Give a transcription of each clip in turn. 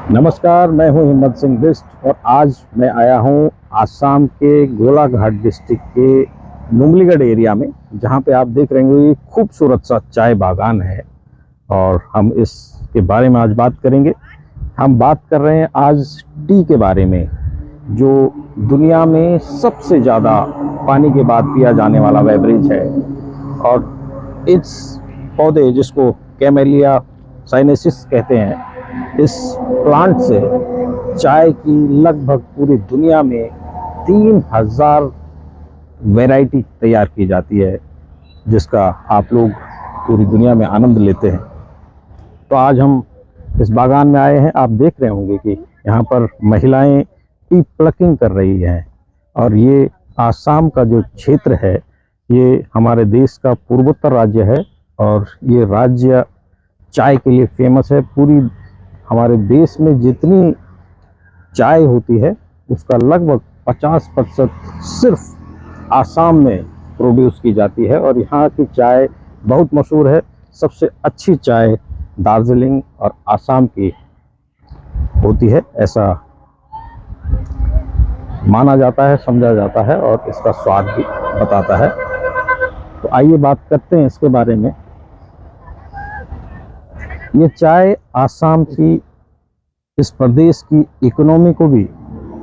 नमस्कार, मैं हूं हिम्मत सिंह बिष्ट और आज मैं आया हूं आसाम के गोलाघाट डिस्ट्रिक्ट के नुमलीगढ़ एरिया में, जहां पे आप देख रहे होंगे खूबसूरत सा चाय बागान है। और हम इसके बारे में आज बात करेंगे। हम बात कर रहे हैं आज टी के बारे में, जो दुनिया में सबसे ज़्यादा पानी के बाद पिया जाने वाला बेवरेज है। और इस पौधे, जिसको कैमेलिया साइनेसिस कहते हैं, इस प्लांट से चाय की लगभग पूरी दुनिया में 3000 वैरायटी तैयार की जाती है, जिसका आप लोग पूरी दुनिया में आनंद लेते हैं। तो आज हम इस बागान में आए हैं। आप देख रहे होंगे कि यहाँ पर महिलाएं टी प्लकिंग कर रही हैं। और ये आसाम का जो क्षेत्र है, ये हमारे देश का पूर्वोत्तर राज्य है और ये राज्य चाय के लिए फेमस है। पूरी हमारे देश में जितनी चाय होती है उसका लगभग 50% सिर्फ आसाम में प्रोड्यूस की जाती है। और यहाँ की चाय बहुत मशहूर है। सबसे अच्छी चाय दार्जिलिंग और आसाम की होती है, ऐसा माना जाता है, समझा जाता है, और इसका स्वाद भी बताता है। तो आइए बात करते हैं इसके बारे में। ये चाय आसाम की, इस प्रदेश की इकोनॉमी को भी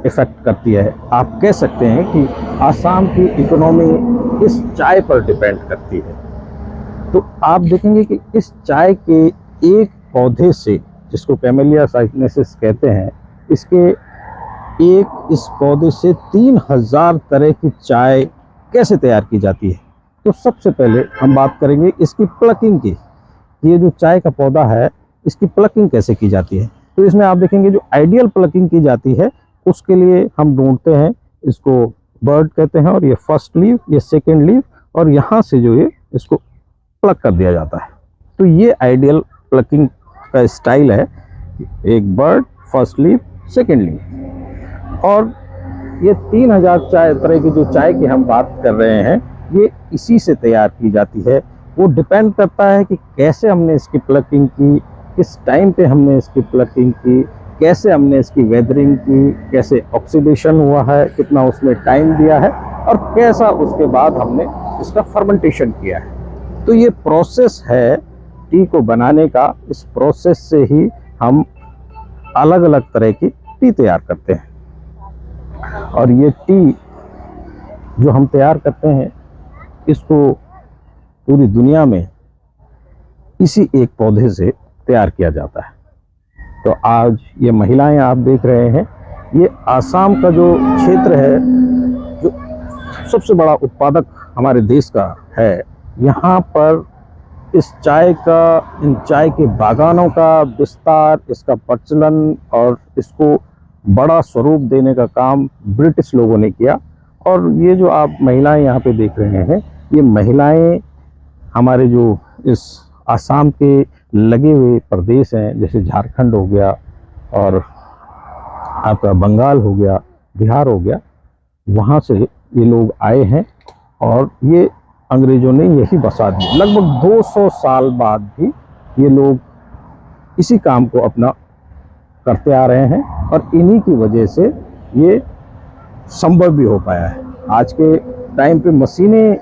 इफेक्ट करती है। आप कह सकते हैं कि आसाम की इकोनॉमी इस चाय पर डिपेंड करती है। तो आप देखेंगे कि इस चाय के एक पौधे से, जिसको कैमेलिया साइनेसिस कहते हैं, इस पौधे से 3000 तरह की चाय कैसे तैयार की जाती है। तो सबसे पहले हम बात करेंगे इसकी प्लकिंग की। ये जो चाय का पौधा है, इसकी प्लकिंग कैसे की जाती है। तो इसमें आप देखेंगे जो आइडियल प्लकिंग की जाती है, उसके लिए हम ढूंढते हैं, इसको बर्ड कहते हैं, और ये फर्स्ट लीव, ये सेकेंड लीव, और यहाँ से जो ये इसको प्लक कर दिया जाता है। तो ये आइडियल प्लकिंग का स्टाइल है, एक bird, first leave, second leave. और ये 3000 चाय तरह की जो चाय की हम बात कर रहे हैं, ये इसी से तैयार की जाती है। वो डिपेंड करता है कि कैसे हमने इसकी प्लकिंग की, किस टाइम पे हमने इसकी प्लकिंग की, कैसे हमने इसकी वेदरिंग की, कैसे ऑक्सीडेशन हुआ है, कितना उसमें टाइम दिया है, और कैसा उसके बाद हमने इसका फर्मेंटेशन किया है। तो ये प्रोसेस है टी को बनाने का। इस प्रोसेस से ही हम अलग अलग तरह की टी तैयार करते हैं। और ये टी जो हम तैयार करते हैं, इसको पूरी दुनिया में इसी एक पौधे से तैयार किया जाता है। तो आज ये महिलाएं आप देख रहे हैं, ये आसाम का जो क्षेत्र है, जो सबसे बड़ा उत्पादक हमारे देश का है, यहाँ पर इस चाय का, इन चाय के बागानों का विस्तार, इसका प्रचलन और इसको बड़ा स्वरूप देने का काम ब्रिटिश लोगों ने किया। और ये जो आप महिलाएं यहाँ पे देख रहे हैं, ये महिलाएं हमारे जो इस आसाम के लगे हुए प्रदेश हैं, जैसे झारखंड हो गया, और आपका बंगाल हो गया, बिहार हो गया, वहाँ से ये लोग आए हैं। और ये अंग्रेज़ों ने यही बसा दिया। लगभग 200 साल बाद भी ये लोग इसी काम को अपना करते आ रहे हैं, और इन्हीं की वजह से ये संभव भी हो पाया है। आज के टाइम पे मशीनें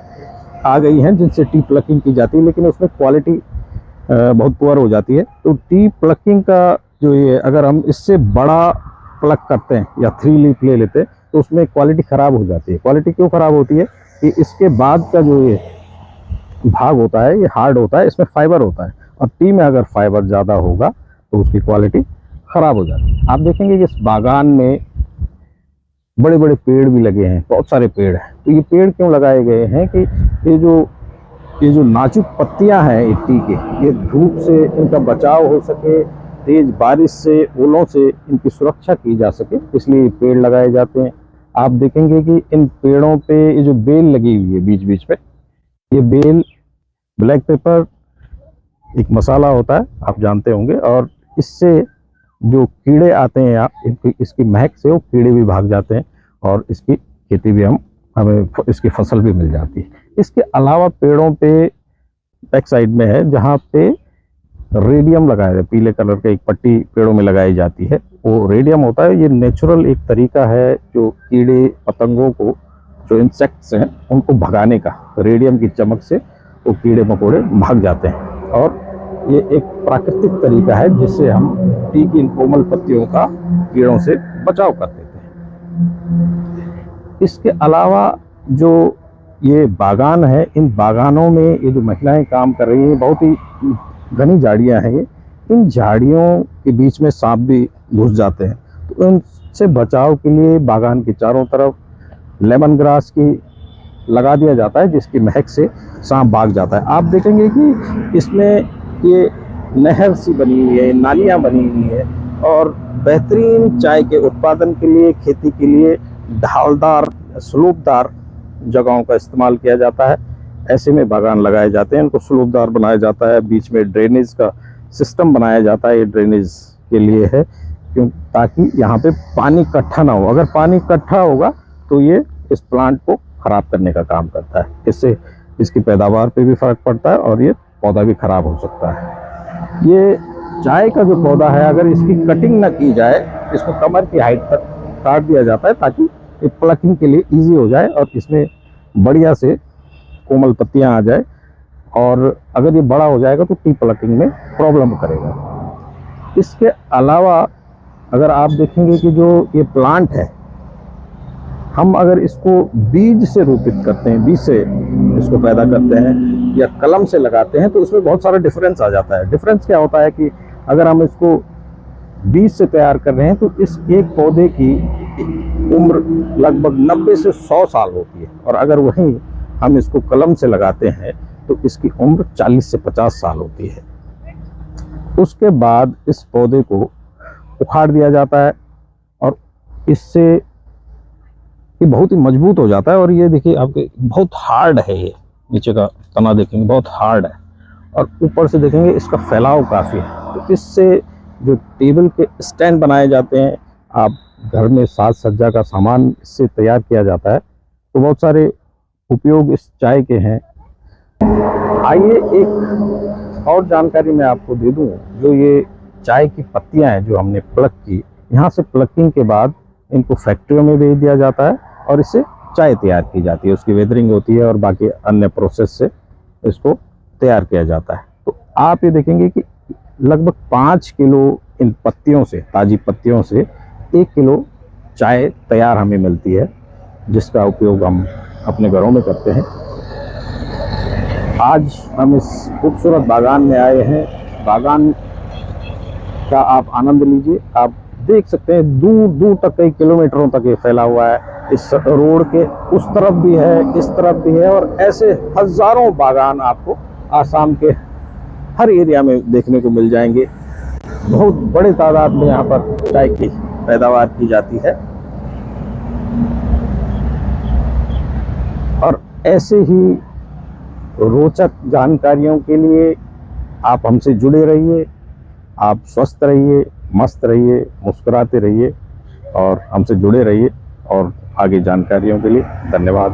आ गई हैं जिनसे टी प्लकिंग की जाती है, लेकिन उसमें क्वालिटी बहुत पुअर हो जाती है। तो टी प्लकिंग का जो ये, अगर हम इससे बड़ा प्लक करते हैं या 3 लीफ ले लेते हैं, तो उसमें क्वालिटी ख़राब हो जाती है। क्वालिटी क्यों ख़राब होती है कि इसके बाद का जो ये भाग होता है, ये हार्ड होता है, इसमें फाइबर होता है, और टी में अगर फाइबर ज़्यादा होगा तो उसकी क्वालिटी ख़राब हो जाती है। आप देखेंगे कि इस बागान में बड़े बड़े पेड़ भी लगे हैं, बहुत सारे पेड़ हैं। तो ये पेड़ क्यों लगाए गए हैं कि ये जो नाजुक पत्तियां हैं टी के, ये धूप से इनका बचाव हो सके, तेज बारिश से, ओलों से इनकी सुरक्षा की जा सके, इसलिए पेड़ लगाए जाते हैं। आप देखेंगे कि इन पेड़ों पे ये जो बेल लगी हुई है बीच बीच पे, ये बेल, ब्लैक पेपर एक मसाला होता है, आप जानते होंगे, और इससे जो कीड़े आते हैं, इसकी महक से वो कीड़े भी भाग जाते हैं, और इसकी खेती भी हमें इसकी फसल भी मिल जाती है। इसके अलावा पेड़ों पे बैक साइड में है, जहाँ पे रेडियम लगाया है, पीले कलर का एक पट्टी पेड़ों में लगाई जाती है, वो रेडियम होता है। ये नेचुरल एक तरीका है जो कीड़े पतंगों को, जो इंसेक्ट्स हैं उनको भगाने का। रेडियम की चमक से वो कीड़े मकोड़े भाग जाते हैं, और ये एक प्राकृतिक तरीका है जिससे हम टी की इन कोमल पत्तियों का कीड़ों से बचाव कर देते हैं। इसके अलावा जो ये बागान है, इन बागानों में ये जो महिलाएं काम कर रही हैं, बहुत ही घनी झाड़ियां हैं ये, इन झाड़ियों के बीच में सांप भी घुस जाते हैं, तो इनसे बचाव के लिए बागान के चारों तरफ लेमन ग्रास की लगा दिया जाता है, जिसकी महक से सांप भाग जाता है। आप देखेंगे कि इसमें ये नहर सी बनी हुई है, नालियां बनी हुई है, और बेहतरीन चाय के उत्पादन के लिए, खेती के लिए ढालदार स्लोपदार जगहों का इस्तेमाल किया जाता है। ऐसे में बागान लगाए जाते हैं, इनको स्लोपदार बनाया जाता है, बीच में ड्रेनेज का सिस्टम बनाया जाता है। ये ड्रेनेज के लिए है क्यों, ताकि यहाँ पे पानी इकट्ठा ना हो। अगर पानी इकट्ठा होगा तो ये इस प्लांट को खराब करने का काम करता है, इससे इसकी पैदावार पे भी फर्क पड़ता है और ये पौधा भी खराब हो सकता है। ये चाय का जो पौधा है, अगर इसकी कटिंग ना की जाए, इसको कमर की हाइट तक काट दिया जाता है ताकि ये प्लकिंग के लिए इजी हो जाए और इसमें बढ़िया से कोमल पत्तियां आ जाए। और अगर ये बड़ा हो जाएगा तो टी प्लकिंग में प्रॉब्लम करेगा। इसके अलावा अगर आप देखेंगे कि जो ये प्लांट है, हम अगर इसको बीज से रोपित करते हैं, बीज से इसको पैदा करते हैं या कलम से लगाते हैं, तो उसमें बहुत सारा डिफरेंस आ जाता है। डिफरेंस क्या होता है कि अगर हम इसको बीज से तैयार कर रहे हैं तो इस एक पौधे की उम्र लगभग 90 से 100 साल होती है, और अगर वहीं हम इसको कलम से लगाते हैं तो इसकी उम्र 40 से 50 साल होती है। उसके बाद इस पौधे को उखाड़ दिया जाता है और इससे ये बहुत ही मजबूत हो जाता है। और ये देखिए आपके बहुत हार्ड है, ये नीचे का तना देखेंगे बहुत हार्ड है, और ऊपर से देखेंगे इसका फैलाव काफ़ी है। तो इससे जो टेबल के स्टैंड बनाए जाते हैं, आप घर में साज सज्जा का सामान इससे तैयार किया जाता है। तो बहुत सारे उपयोग इस चाय के हैं। आइए एक और जानकारी मैं आपको दे दूं। जो ये चाय की पत्तियां हैं जो हमने प्लक की, यहाँ से प्लकिंग के बाद इनको फैक्ट्रियों में भेज दिया जाता है और इससे चाय तैयार की जाती है, उसकी वेदरिंग होती है और बाकी अन्य प्रोसेस से इसको तैयार किया जाता है। तो आप ये देखेंगे कि लगभग 5 किलो इन पत्तियों से, ताज़ी पत्तियों से 1 किलो चाय तैयार हमें मिलती है, जिसका उपयोग हम अपने घरों में करते हैं। आज हम इस खूबसूरत बागान में आए हैं। बागान का आप आनंद लीजिए। आप देख सकते हैं दूर दूर तक, कई किलोमीटरों तक ये फैला हुआ है। इस रोड के उस तरफ भी है, इस तरफ भी है, और ऐसे हजारों बागान आपको आसाम के हर एरिया में देखने को मिल जाएंगे। बहुत बड़े तादाद में यहाँ पर चाय की पैदावार की जाती है। और ऐसे ही रोचक जानकारियों के लिए आप हमसे जुड़े रहिए। आप स्वस्थ रहिए, मस्त रहिए, मुस्कुराते रहिए और हमसे जुड़े रहिए। और आगे जानकारियों के लिए धन्यवाद।